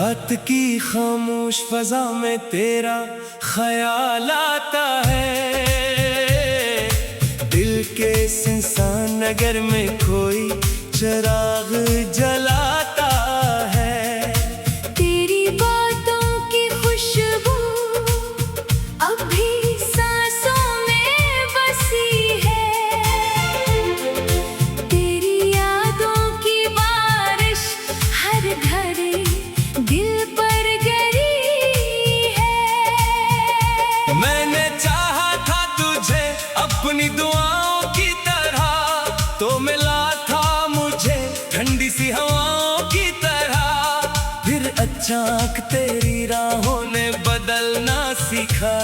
रात की खामोश फजा में तेरा ख्याल आता है। दिल के सुनसान नगर में कोई चिराग जलाता है। तेरी बातों की खुशबू अब भी सांसों में बसी है। तेरी यादों की बारिश हर घड़ी दिल पर गिरी है। मैंने चाहा था तुझे अपनी दुआओं की तरह, तो मिला था मुझे ठंडी सी हवाओं की तरह। फिर अचानक तेरी राहों ने बदलना सीखा।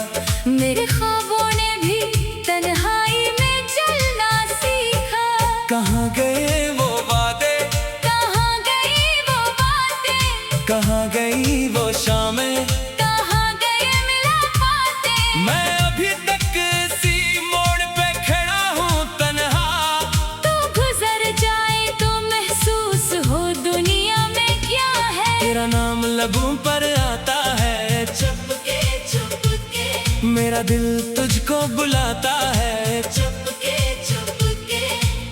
मेरे ख्वाबों ने भी तन्हाई में चलना सीखा। कहाँ गए वो वादे, कहाँ गई वो बातें, कहाँ गई वो शामें, कहाँ गए मुलाकातें। मैं अभी तक इसी मोड़ पे खड़ा हूँ तन्हा। तू गुजर जाए तो महसूस हो दुनिया में क्या है। तेरा नाम लबों पर आता है, चुपके चुपके मेरा दिल तुझको बुलाता है। चुपके चुपके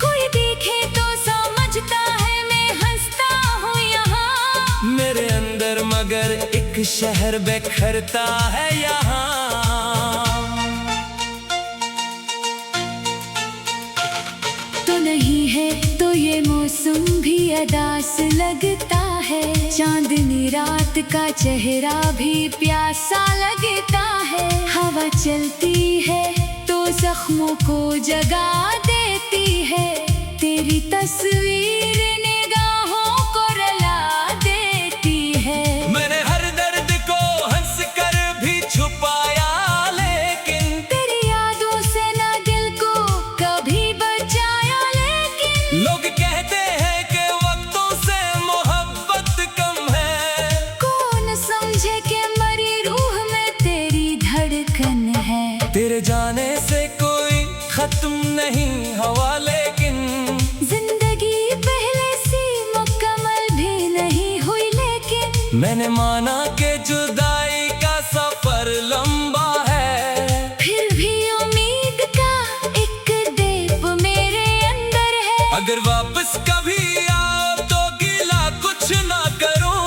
कोई देखे तो समझता है मैं हंसता हूँ यहाँ। मेरे अंदर मगर एक शहर बिखरता है यहाँ। तो नहीं है तो ये मौसम भी अदास लगता है। चांदनी रात का चेहरा भी प्यासा लगता है। हवा चलती है तो जख्मों को जगा देती है। तेरी तस्वीर निगाहों को रुला देती है। मैंने हर दर्द को हंस कर भी छुपाया, लेकिन तेरी यादों से ना दिल को कभी बचाया। लेकिन लोग कहते हैं कि वक्तों से मोहब्बत कम है। कौन समझे कि मरी रूह में तेरी धड़कन है। तेरे जाने से कोई खत्म नहीं हवा, लेकिन जिंदगी पहले सी मुकम्मल भी नहीं हुई। लेकिन मैंने माना कि जुदाई का सफर लंबा है। फिर भी उम्मीद का एक दीप मेरे अंदर है। अगर वापस कभी आओ तो गिला कुछ ना करूं।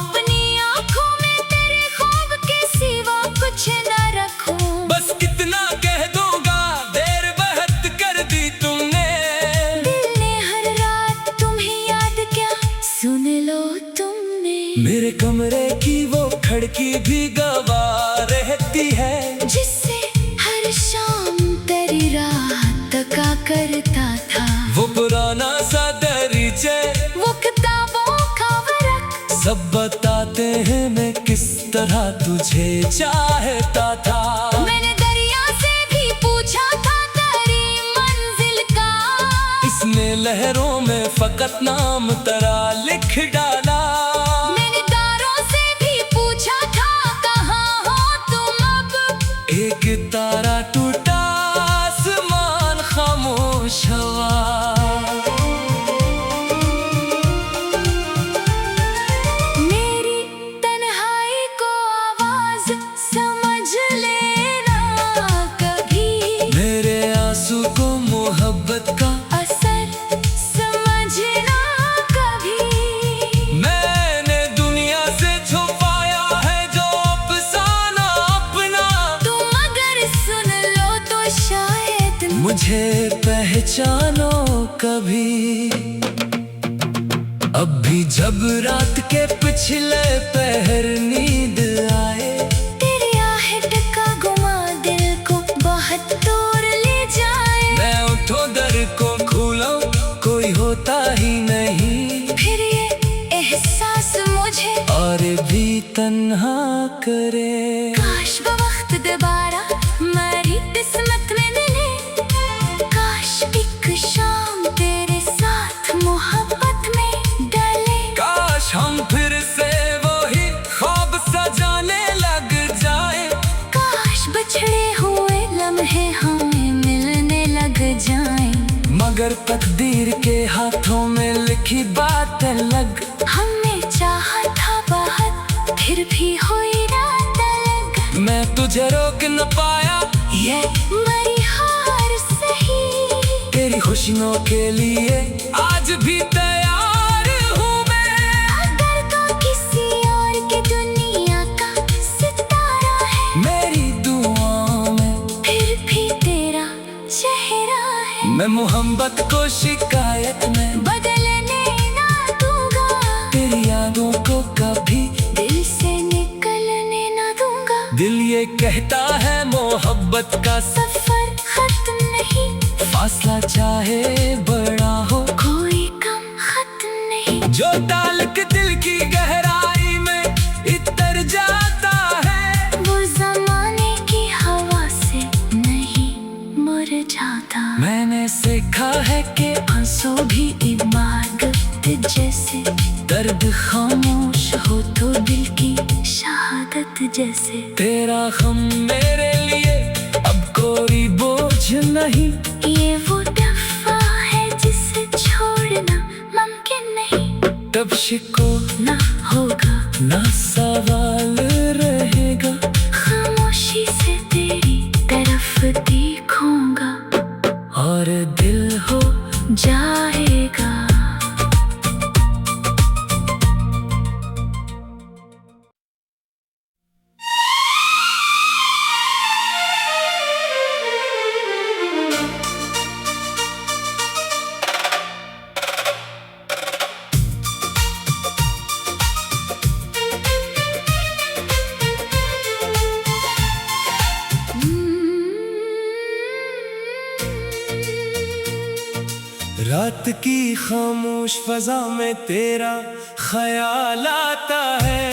अपनी आंखों में तेरे ख्वाब के सिवा कुछ न रखूं। बस इतना कह दूंगा, देर बहुत कर दी तुमने। दिल ने हर रात तुम्हें याद क्या सुन लो तुमने। मेरे कमरे की वो खिड़की भी गवाह रहती है, जिससे हर शाम तेरी रात तका करता था। वो पुराना सा दरीचे, वो किताबों का वरक सब बताते हैं मैं किस तरह तुझे चाहता था। मैंने दरिया से भी पूछा था तेरी मंजिल का। इसने लहरों में फकत नाम तेरा लिख डाला। मैंने तारों से भी पूछा था कहाँ हो तुम अब। एक तारा टूटा, आसमान खामोश हवा। मेरी तन्हाई को आवाज समझ लेना कभी। मेरे आंसू को मोहब्बत का असर समझना कभी। मैंने दुनिया से छुपाया है जो अफसाना अपना। तुम अगर सुन लो तो शायद मुझे पहचानो कभी। अब भी जब रात के पिछले पहर नींद आए, तेरी आहट का गुमा दिल को बहुत दूर ले जाए। मैं उठो दर को खोलो, कोई होता ही नहीं। फिर ये एहसास मुझे और भी तन्हा करे। काश वो वक्त दोबारा मेरी किस्मत में मिले। काश एक शाम तेरे साथ मोहब्बत में डले। काश हम फिर से वही ख्वाब सजाने लग जाए। काश बिछड़े हुए लम्हे हमें मिलने लग जाएं। मगर तकदीर के हाथों में लिखी बात अलग। हमने चाहा था बहुत भी हुई रात अलग। मैं तुझे रोक न पाया, ये मेरी हार सही। तेरी खुशियों के लिए आज भी तैयार हूँ मैं। अगर तो किसी और की दुनिया का सितारा है, मेरी दुआओं में फिर भी तेरा चेहरा है। मैं मोहब्बत को शिकायत में बदलने ना दूंगा, तेरी यादों को कभी दिल से निकलने ना दूंगा। दिल ये कहता है मोहब्बत का सफर खत्म नहीं, फासला चाहे बड़ा हो, कोई कम खत्म नहीं। जो डाल के दिल की गहराई में इतर जाता है, वो जमाने की हवा से नहीं मुरझाता। मैंने सीखा है कि आंसू भी इबादत जैसे, दर्द खामोश हो तो दिल की शहादत जैसे। तेरा गम मेरे लिए अब कोई बोझ नहीं। ये वो दफा है जिसे छोड़ना मुमकिन नहीं। तब शिको ना होगा, ना सवाल रहेगा, खामोशी से तेरी तरफ देखूंगा और दिल हो जाएगा। रात की खामोश फजा में तेरा ख्याल आता है।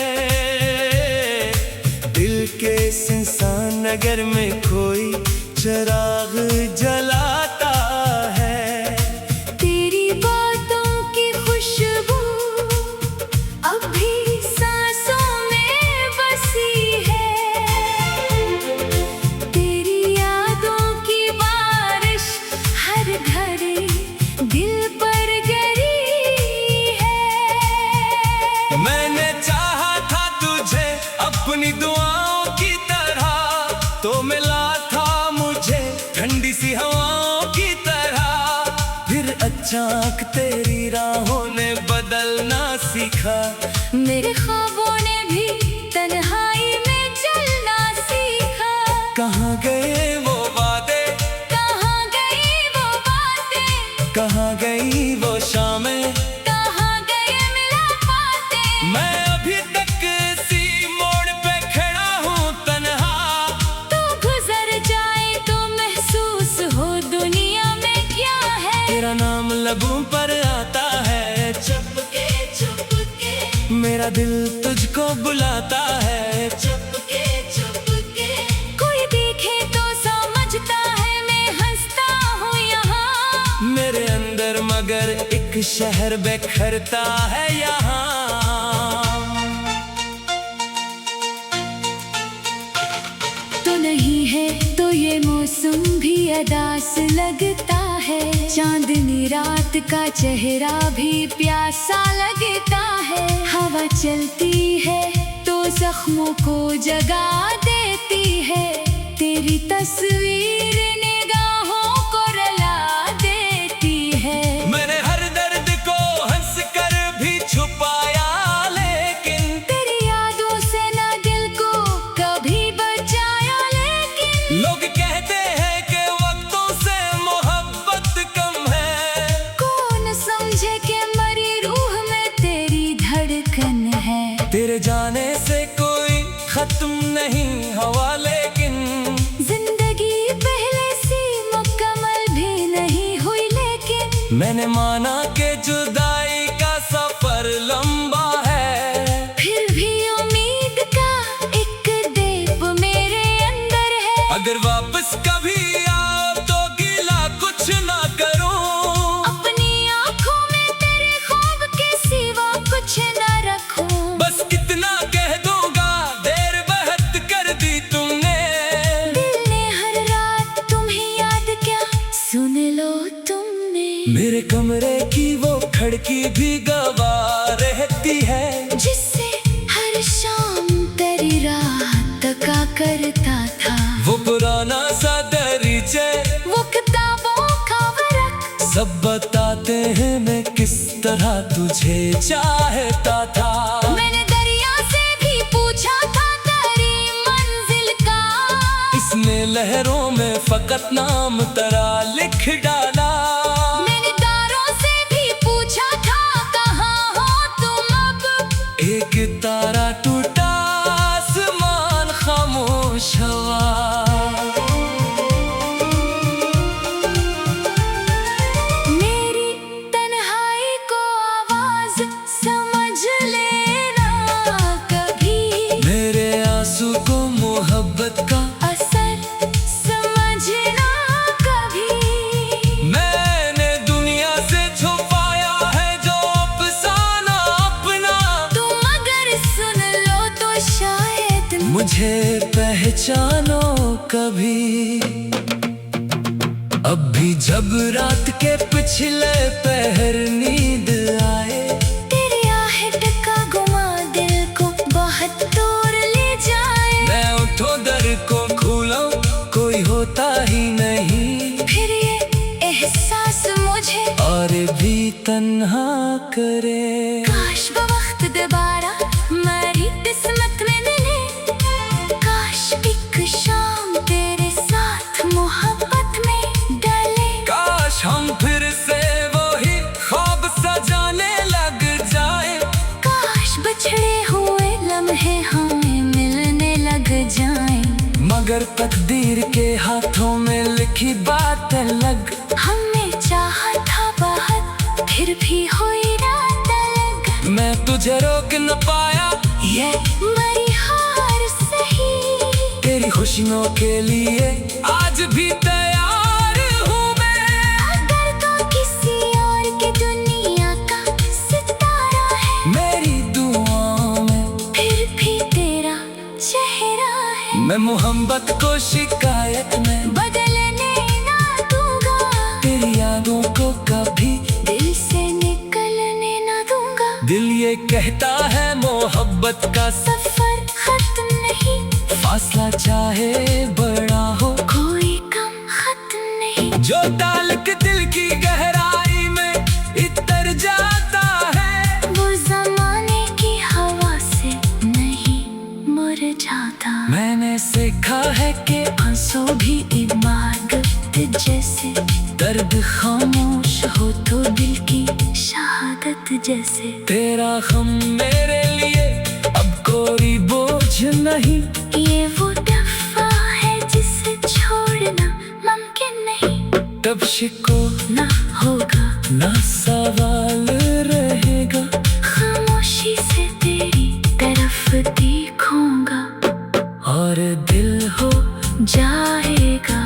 दिल के सुनसान नगर में कोई चिराग जलाता है। तेरी बातों की खुशबू अब भी सांसों में बसी है। तेरी यादों की बारिश हर घड़ी दिल पर गिरी है। मैंने चाहा था तुझे अपनी दुआओं की तरह, तो मिला था मुझे ठंडी सी हवाओं की तरह। फिर अचानक तेरी राहों ने बदलना सीखा। मेरे ख्वाबों ने भी तन्हाई में चलना सीखा। कहाँ गए वो वादे, कहाँ गई वो बातें, कहाँ गई वो शामें, कहाँ गए मुलाकातें। मैं अभी तक इसी मोड़ पे खड़ा हूँ तन्हा। तू गुजर जाए तो महसूस हो दुनिया में क्या है। तेरा नाम लबों पर आता है, चुपके चुपके, मेरा दिल तुझको बुलाता है। चुपके चुपके, कोई देखे तो समझता है मैं हंसता हूँ यहाँ। मेरे अंदर मगर एक शहर बिखरता है यहाँ। तो नहीं है तो ये मौसम भी अदास लगता है। चांदनी रात का चेहरा भी प्यासा लगता है। हवा चलती है तो जख्मों को जगा देती है। तेरी तस्वीर निगाहों को रुला देती है। मैंने हर दर्द को हंस कर भी छुपाया, लेकिन तेरी यादों से ना दिल को कभी बचाया। लेकिन लोग कहते हैं कि वक्तों से मोहब्बत कम है। कौन समझे कि मरी रूह में तेरी धड़कन है। तेरे जाने से कोई खत्म नहीं हवा, लेकिन जिंदगी पहले सी मुकम्मल भी नहीं हुई। लेकिन मैंने माना कि जुदाई का सफर लंबा है। फिर भी उम्मीद का एक दीप मेरे अंदर है। अगर वापस कभी आओ तो गिला कुछ ना करूं। अपनी आंखों में तेरे ख्वाब के सिवा कुछ न रखूं। बस इतना कह दूंगा, देर बहुत कर दी तुमने। दिल ने हर रात तुम्हें याद क्या सुन लो तुमने। मेरे कमरे की वो खिड़की भी गवाह रहती है। जिससे हर शाम सब बताते हैं मैं किस तरह तुझे चाहता था। मैंने दरिया से भी पूछा था तेरी मंजिल का, इसने लहरों में फकत नाम तेरा लिख डाला। मैंने तारों से भी पूछा था कहाँ हो तुम अब, एक तारा टूटा आसमान खामोश हवा। मेरी तन्हाई को आवाज समझ लेना कभी, मेरे आंसू को मोहब्बत का असर समझना कभी। मैंने दुनिया से छुपाया है जो अफसाना अपना, तुम अगर सुन लो तो शायद मुझे पहचानो कभी। अब भी जब रात के पिछले पहर नींद आए, तेरी आहट का गुमा दिल को बहुत दूर ले जाए। मैं उठो दर को खोलूं कोई होता ही नहीं, फिर ये एहसास मुझे और भी तन्हा करे। काश वो वक्त दोबारा मेरी किस्मत में मिले, काश एक शाम तेरे साथ मोहब्बत में डले। काश हम फिर से वही ख्वाब सजाने लग जाए, काश बिछड़े हुए लम्हे हमें मिलने लग जाएं। मगर तकदीर के हाथों में लिखी बात अलग। हमने चाहा था बहुत फिर भी हुई रात अलग, मैं तुझे रोक न पाया ये मेरी हार सही। तेरी खुशियों के लिए आज भी तैयार हूँ मैं। अगर तो किसी और की दुनिया का सितारा है, मेरी दुआओं में फिर भी तेरा चेहरा है। मैं मोहब्बत को शिकायत में बदलने ना दूंगा, तेरी यादों को कभी दिल से निकलने ना दूंगा। दिल ये कहता है मोहब्बत का सफर खत्म नहीं, फासला चाहे बड़ा हो, कोई कम खत्म नहीं। जो ताल्लुक दिल की गहराई में इतर जाता है, वो जमाने की हवा से नहीं मुरझाता। मैंने सीखा है कि आंसू भी इबादत जैसे, दर्द खामोश हो तो दिल की शहादत जैसे। तेरा गम मेरे लिए अब कोई बोझ नहीं, ये वो दफा है जिसे छोड़ना मुमकिन नहीं। तब शिको ना होगा ना सवाल रहेगा, खामोशी से तेरी तरफ देखूंगा और दिल हो जाएगा।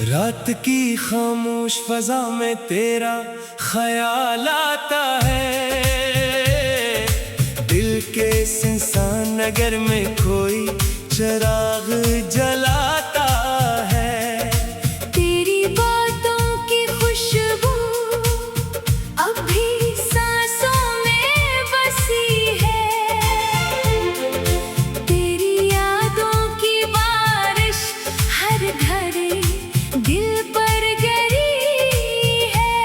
रात की खामोश फजा में तेरा ख्याल आता है, दिल के सुनसान नगर में कोई चिराग जलाता है। तेरी बातों की खुशबू अब भी सांसों में बसी है, तेरी यादों की बारिश हर घड़ी दिल पर गिरी है।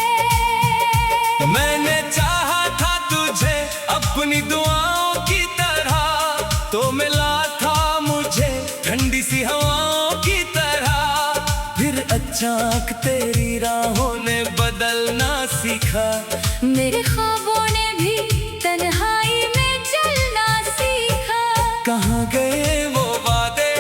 मैंने चाहा था तुझे अपनी दुआओं की तरह, तो मिला था मुझे ठंडी सी हवाओं की तरह। फिर अचानक तेरी राहों ने बदलना सीखा, मेरे ख्वाबों ने भी तन्हाई में चलना सीखा। कहाँ गए वो वादे,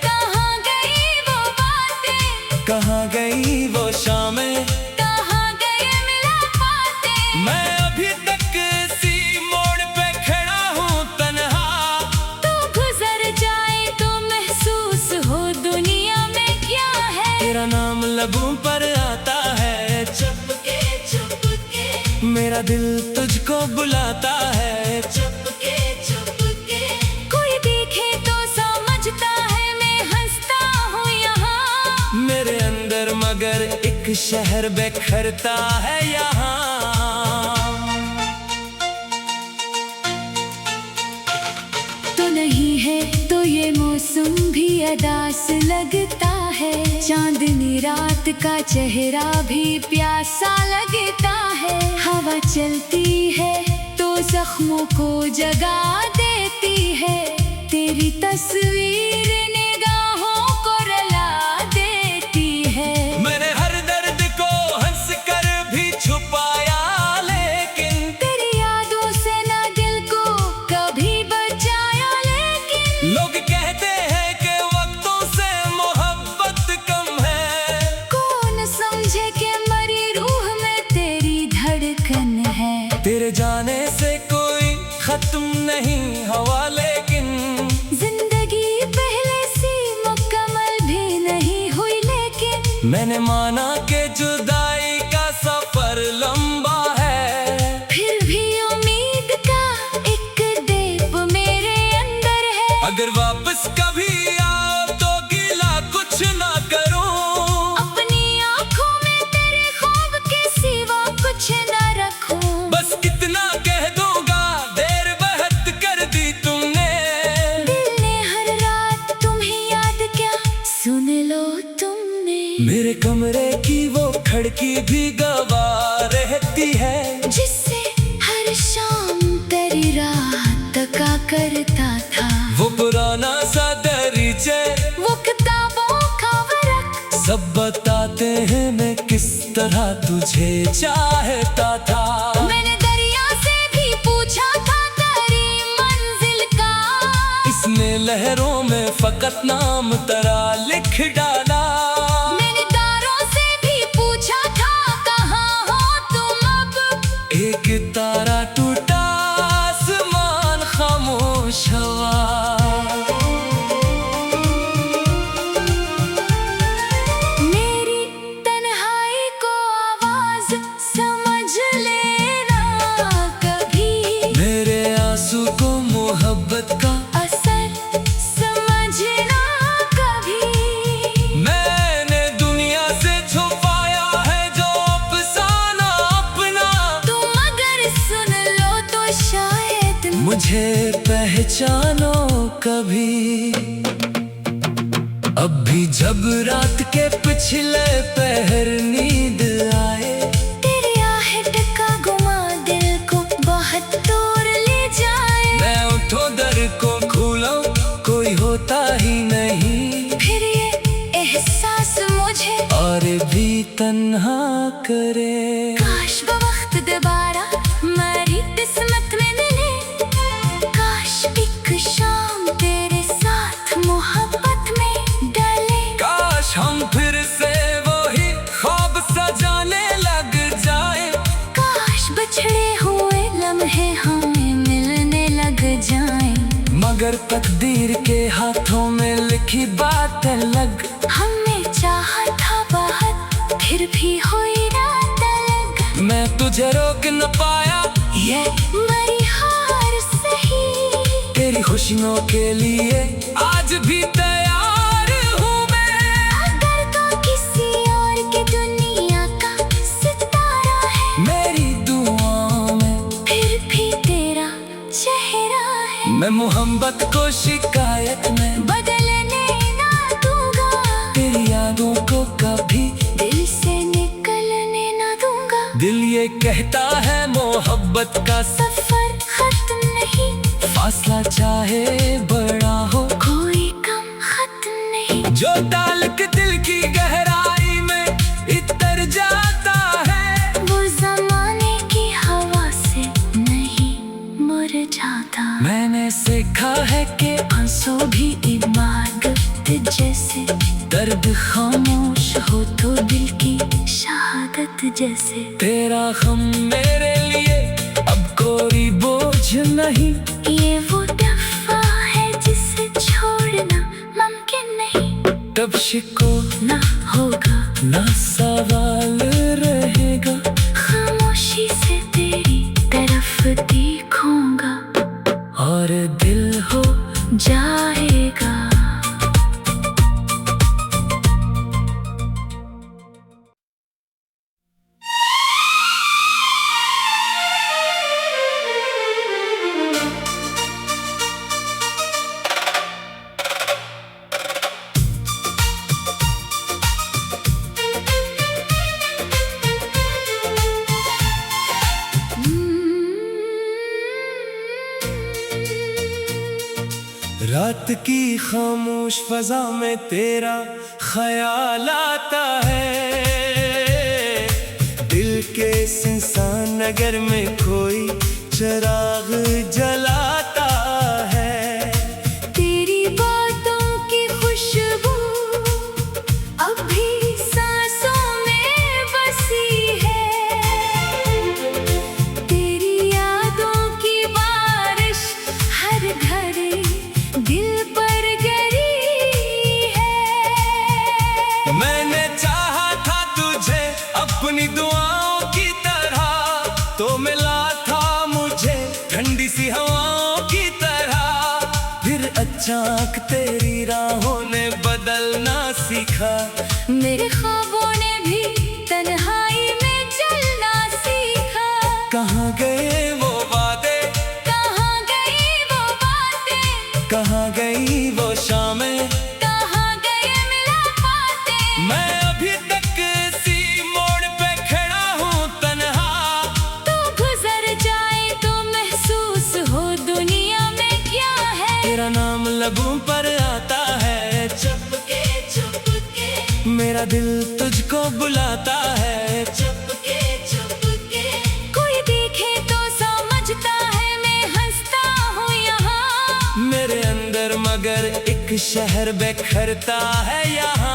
कहाँ गई वो बातें, कहाँ गई वो शामें, कहाँ गए मुलाकातें। मैं अभी तक इसी मोड़ पे खड़ा हूँ तन्हा। तू गुजर जाए तो महसूस हो दुनिया में क्या है। तेरा नाम लबों पर आता है, चुपके चुपके मेरा मेरा दिल तुझको बुलाता है। चुपके चुपके कोई देखे तो समझता है मैं हंसता हूँ यहाँ। मेरे अंदर मगर एक शहर बिखरता है यहाँ। तो नहीं है तो ये मौसम भी अदास लगता है। चांदनी रात का चेहरा भी प्यासा लगता है। हवा चलती है तो जख्मों को जगा देती है। तेरी तस्वीर निगाहों को रुला देती है। मैंने हर दर्द को हंस कर भी छुपाया, लेकिन तेरी यादों से ना दिल को कभी बचाया। लेकिन लोग कहते हैं कि वक्तों से मोहब्बत कम है। कौन समझे कि मरी रूह में तेरी धड़कन है। तेरे जाने से कोई खत्म नहीं हवा, लेकिन जिंदगी पहले सी मुकम्मल भी नहीं हुई। लेकिन मैंने माना कि जुदाई का सफर लंबा है। फिर भी उम्मीद का एक दीप मेरे अंदर है। अगर वापस कभी आओ तो गिला कुछ ना करूं। अपनी आंखों में तेरे ख्वाब के सिवा कुछ ना रखूं। बस इतना कह दूंगा, देर बहुत कर दी तुमने। दिल ने हर रात तुम्हें याद क्या सुन लो तुमने। मेरे कमरे की वो खिड़की भी गवाह रहती है, जिससे हर शाम तेरी रात तका करता था। वो पुराना सा दरीचे वो किताबों का वरक सब बताते हैं मैं किस तरह तुझे चाहता था। मैंने दरिया से भी पूछा था तेरी मंजिल का। इसने लहरों में फकत नाम तेरा लिख डाला। मैंने तारों से भी पूछा था कहाँ हो तुम अब। एक तारा टूटा, आसमान खामोश हवा। मेरी तन्हाई को आवाज समझ लेना कभी। मेरे आंसू को मोहब्बत का असर समझना कभी। मैंने दुनिया से छुपाया है जो अफसाना अपना। तुम अगर सुन लो तो शायद मुझे पहचानो कभी। अब भी जब रात के पिछले पहर नींद आए, तेरी आहट का गुमा दिल को बहुत दूर ले जाए। मैं उठो दर को खोलूं, कोई होता ही नहीं। फिर ये एहसास मुझे और भी तन्हा करे। काश बवक्त दोबारा मेरी किस्मत में मिले। काश एक शाम तेरे साथ मोहब्बत में डले। काश हम फिर से वही ख्वाब सजाने लग जाए। काश बिछड़े हुए लम्हे हमें मिलने लग जाएं। मगर तकदीर के हाथों में लिखी बात अलग। हमने चाहा था बहुत फिर भी हुई रात अलग। मैं तुझे रोक न पाया, ये मेरी हार सही। तेरी खुशियों के लिए आज भी तैयार हूँ मैं। अगर तो किसी और के दुनिया का सितारा है। मेरी दुआओं में फिर भी तेरा चेहरा है। मैं मोहब्बत को शिकायत में बदलने ना दूंगा। तेरी यादों को कभी दिल से निकलने ना दूंगा। दिल ये कहता है मोहब्बत का सफर खत्म नहीं। फासला चाहे बड़ा हो, कोई कम खत्म नहीं। जो ताल्लुक दिल की गहराई में इतर जाता है, वो जमाने की हवा से नहीं मुरझाता। मैंने सीखा है कि आंसू भी इबादत जैसे। दर्द खामोश हो तो दिल की शहादत जैसे। तेरा गम मेरे लिए अब कोई बोझ नहीं। ये वो दफा है जिसे छोड़ना मुमकिन नहीं। तब शिको ना होगा ना सवाल रहेगा। खामोशी से तेरी रात की खामोश फजा में तेरा ख्याल आता है। दिल के सुनसान नगर में कोई चिराग जलाता है। तेरी बातों की खुशबू अब भी सांसों में बसी है। तेरी यादों की बारिश हर घड़ी दिल पर गिरी है। मैंने चाहा था तुझे अपनी दुआओं की तरह, तो मिला था मुझे ठंडी सी हवाओं की तरह। फिर अचानक तेरी राहों ने बदलना सीखा। मेरे ख्वाबों ने भी तन्हाई में चलना सीखा। कहाँ गए वो वादे, कहाँ गई वो बातें, कहाँ गई वो शामें, कहाँ गए मुलाकातें। मैं अभी तक इसी मोड़ पे खड़ा हूँ तन्हा। तू गुजर जाए तो महसूस हो दुनिया में क्या है। तेरा नाम लबों पर आता है, चुपके चुपके, मेरा दिल तुझको बुलाता है। चुपके चुपके, कोई देखे तो समझता है मैं हंसता हूँ यहाँ। मेरे अंदर मगर एक शहर बिखरता है यहाँ।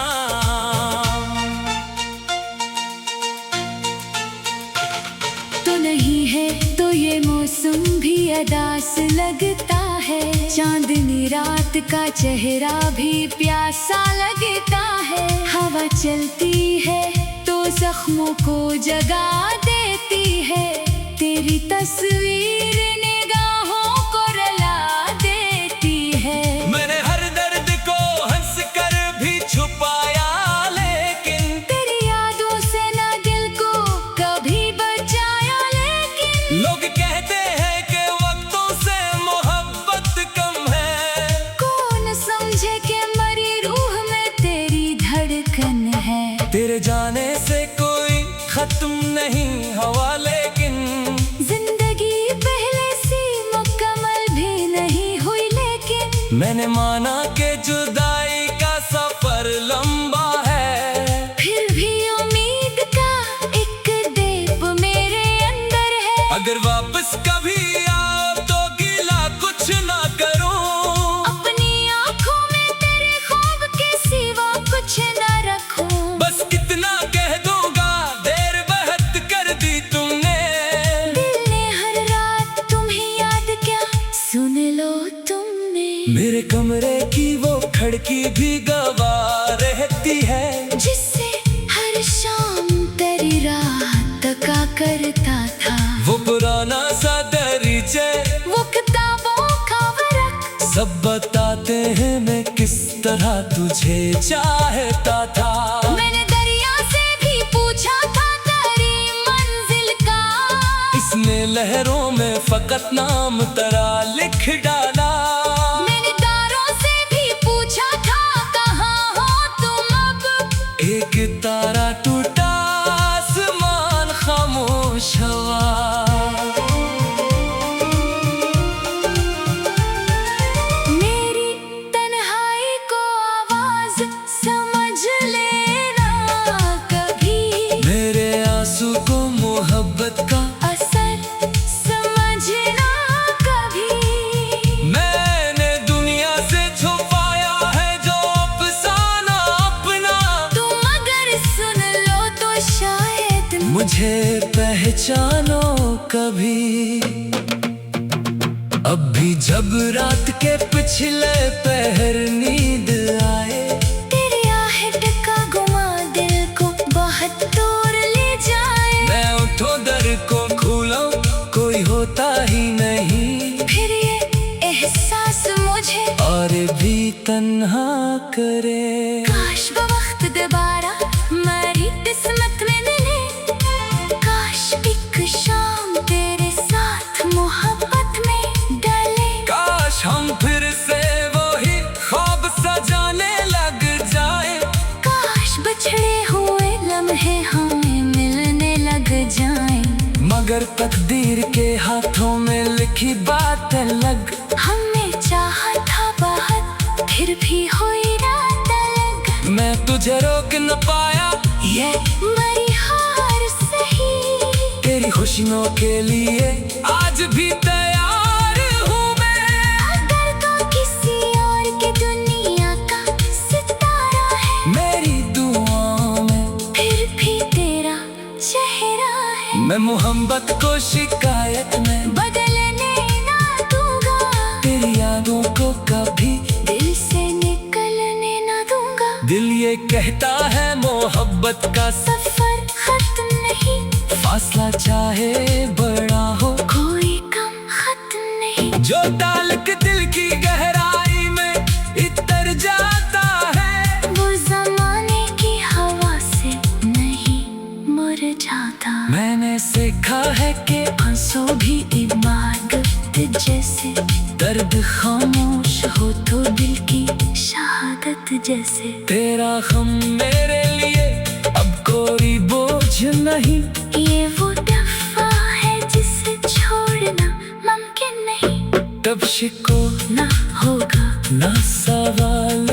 तो नहीं है तो ये मौसम भी अदास लगता है। चांदनी रात का चेहरा भी प्यासा लगता है। हवा चलती है तो जख्मों को जगा देती है। तेरी तस्वीर निगाहों को रुला देती है। मैंने हर दर्द को हंस कर भी छुपाया, लेकिन तेरी यादों से ना दिल को कभी बचाया। लेकिन लोग कहते हैं कि वक्तों से मोहब्बत कम है। कौन समझे कि मरी रूह में तेरी धड़कन है। तेरे जाने से कोई खत्म नहीं हवा, लेकिन जिंदगी पहले सी मुकम्मल भी नहीं हुई। लेकिन मैंने माना कि जुदाई का सफर लंबा है। फिर भी उम्मीद का एक दीप मेरे अंदर है। अगर वापस कभी आओ तो गिला कुछ ना करूं। अपनी आंखों में तेरे ख्वाब के सिवा कुछ न रखूं। बस इतना कह दूंगा, देर बहुत कर दी तुमने। दिल ने हर रात तुम्हें याद क्या सुन लो तुमने। मेरे कमरे की वो खिड़की भी गवाह रहती है, जिससे हर शाम तेरी रात तका करता था। वो पुराना सा दरीचे, वो किताबों का वरक, सब बताते हैं मैं किस तरह तुझे चाहता था। मैंने दरिया से भी पूछा था तेरी मंजिल का। इसने लहरों में फकत नाम तेरा लिख डाला। मैंने तारों से भी पूछा था कहाँ हो तुम अब। एक तारा टूटा, आसमान खामोश हवा। मेरी तन्हाई को आवाज समझ लेना कभी। मेरे आंसू को मोहब्बत का असर समझना कभी। मैंने दुनिया से छुपाया है जो अफसाना अपना। तुम अगर सुन लो तो शायद मुझे पहचानो कभी। अब भी जब रात के पिछले पहर नींद आए, तेरी आहट का गुमा दिल को बहुत दूर ले जाए। मैं उठो दर को खोलूं, कोई होता ही नहीं। फिर ये एहसास मुझे और भी तन्हा करे। काश वक्त दोबारा मेरी किस्मत में मिले। काश एक शाम तेरे साथ मोहब्बत में डले। काश हम फिर से वही ख्वाब सजाने लग जाए। काश बिछड़े हुए लम्हे हमें मिलने लग जाएं। मगर तकदीर के हाथों में लिखी बात अलग। हमने चाहा था बहुत भी हुई रात अलग, मैं तुझे रोक न पाया, ये मरी हार सही। तेरी खुशियों के लिए आज भी तैयार हूँ मैं। अगर तो किसी और के दुनिया का सितारा है, मेरी दुआओं में फिर भी तेरा चेहरा है। मैं मोहब्बत को शिकायत में बदलने ना दूंगा, तेरी यादों को कभी दिल से निकलने ना दूंगा। दिल ये कहता है मोहब्बत का सफर खत्म नहीं, फासला चाहे बड़ा हो, कोई कम खत्म नहीं। जो डाल के दिल की गहराई में इतर जाता है, वो जमाने की हवा से नहीं मुरझाता। मैंने सीखा है कि आंसू भी इबादत जैसे, दर्द खामोश हो तो दिल की शहादत जैसे। तेरा गम मेरे लिए अब कोई बोझ नहीं, ये वो दफा है जिसे छोड़ना मुमकिन नहीं। कब शिको ना होगा ना सवाल